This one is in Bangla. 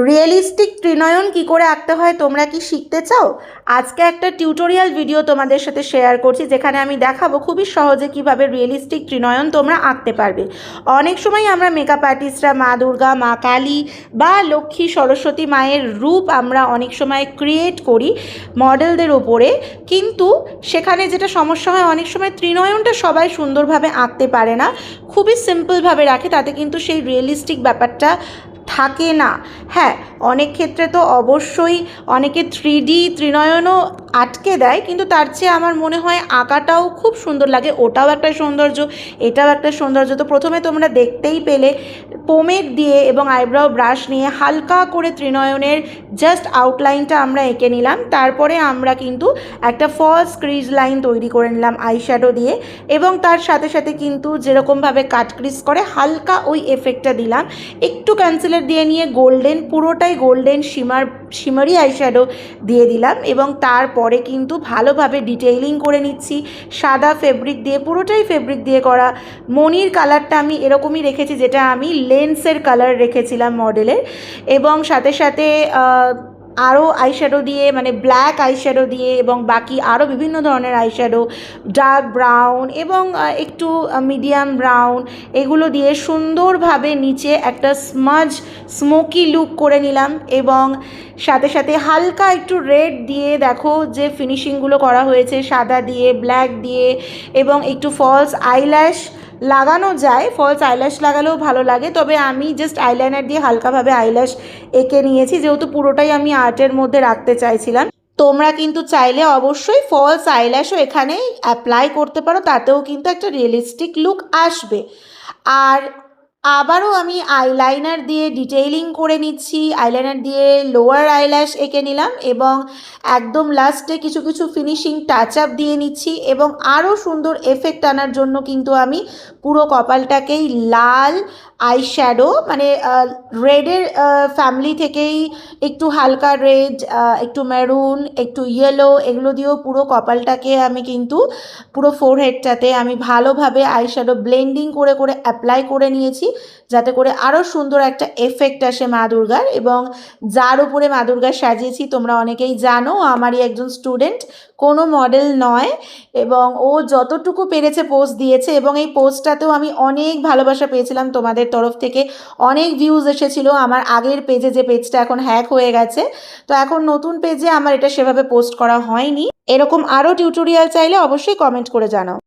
রিয়েলিস্টিক ত্রিনয়ন কি করে আঁকতে হয় তোমরা কি শিখতে চাও? আজকে একটা টিউটোরিয়াল ভিডিও তোমাদের সাথে শেয়ার করছি, যেখানে আমি দেখাবো খুবই সহজে কিভাবে রিয়েলিস্টিক ত্রিনয়ন তোমরা আঁকতে পারবে। অনেক সময় আমরা মেকআপ আর্টিস্টরা মা দুর্গা, মা কালী বা লক্ষ্মী, সরস্বতী মায়ের রূপ আমরা অনেক সময় ক্রিয়েট করি মডেলদের ওপরে, কিন্তু সেখানে যেটা সমস্যা হয়, অনেক সময় ত্রিনয়নটা সবাই সুন্দরভাবে আঁকতে পারে না, খুবই সিম্পলভাবে রাখে, তাতে কিন্তু সেই রিয়েলিস্টিক ব্যাপারটা থাকে না। হ্যাঁ, অনেক ক্ষেত্রে তো অবশ্যই অনেকে 3D ত্রিনয়নও আটকে দেয়, কিন্তু তার চেয়ে আমার মনে হয় আঁকাটাও খুব সুন্দর লাগে, ওটাও একটা সৌন্দর্য, এটাও একটা সৌন্দর্য। তো প্রথমে তোমরা দেখতেই পেলে পোমেড দিয়ে এবং আইব্রাউ ব্রাশ নিয়ে হালকা করে ত্রিনয়নের জাস্ট আউটলাইনটা আমরা এঁকে নিলাম। তারপরে আমরা কিন্তু একটা ফলস ক্রিজ লাইন তৈরি করে নিলাম আইশ্যাডো দিয়ে, এবং তার সাথে সাথে কিন্তু যেরকমভাবে কাট ক্রিজ করে হালকা ওই এফেক্টটা দিলাম। একটু কনসিলার দিয়ে নিয়ে গোল্ডেন, পুরোটাই গোল্ডেন শিমারি আইশ্যাডো দিয়ে দিলাম, এবং তারপরে কিন্তু ভালোভাবে ডিটেইলিং করে নিচ্ছি সাদা ফেব্রিক দিয়ে, পুরোটাই ফেব্রিক দিয়ে করা। মনির কালারটা আমি এরকমই রেখেছি, যেটা আমি লেন্সের কালার রেখেছিলাম মডেলের, এবং সাথে সাথে আরও আইশ্যাডো দিয়ে, মানে ব্ল্যাক আইশ্যাডো দিয়ে এবং বাকি আরও বিভিন্ন ধরনের আইশ্যাডো, ডার্ক ব্রাউন এবং একটু মিডিয়াম ব্রাউন, এগুলো দিয়ে সুন্দরভাবে নিচে একটা স্মোকি লুক করে নিলাম, এবং সাথে সাথে হালকা একটু রেড দিয়ে দেখো যে ফিনিশিংগুলো করা হয়েছে সাদা দিয়ে, ব্ল্যাক দিয়ে, এবং একটু ফলস আইল্যাশ লাগানো যায়, ফলস আইল্যাশ লাগালেও ভালো লাগে, তবে আমি জাস্ট আইলাইনার দিয়ে হালকাভাবে আইল্যাশ এঁকে নিয়েছি, যেহেতু পুরোটাই আমি আর্টের মধ্যে রাখতে চাইছিলাম। তোমরা কিন্তু চাইলে অবশ্যই ফলস আইল্যাশও এখানে অ্যাপ্লাই করতে পারো, তাতেও কিন্তু একটা রিয়েলিস্টিক লুক আসবে। আর আবারও আমি আইলাইনার দিয়ে ডিটেইলিং করে নিচ্ছি, আইলাইনার দিয়ে লোয়ার আইল্যাশ এঁকে নিলাম, এবং একদম লাস্টে কিছু কিছু ফিনিশিং টাচ আপ দিয়ে নিচ্ছি, এবং আরও সুন্দর এফেক্ট আনার জন্য কিন্তু আমি পুরো কপালটাকেই লাল আইশ্যাডো, মানে রেডের ফ্যামিলি থেকেই একটু হালকা রেড, একটু মেরুন, একটু ইয়েলো, এগুলো দিয়েও পুরো কপালটাকে আমি কিন্তু পুরো ফোরহেডটাতে আমি ভালোভাবে আইশ্যাডো ব্লেন্ডিং করে করে অ্যাপ্লাই করে নিয়েছি, যাতে করে আরও সুন্দর একটা এফেক্ট আসে মা দুর্গার। এবং যার উপরে মা দুর্গা সাজিয়েছি তোমরা অনেকেই জানো, আমারই একজন স্টুডেন্ট, কোনো মডেল নয়, এবং ও যতটুকু পেরেছে পোস্ট দিয়েছে, এবং এই পোস্টটাতেও আমি অনেক ভালোবাসা পেয়েছিলাম তোমাদের তরফ থেকে, অনেক ভিউজ এসেছিলো আমার আগের পেজে, যে পেজটা এখন হ্যাক হয়ে গেছে, তো এখন নতুন পেজে আমার এটা সেভাবে পোস্ট করা হয়নি। এরকম আরও টিউটোরিয়াল চাইলে অবশ্যই কমেন্ট করে জানাও।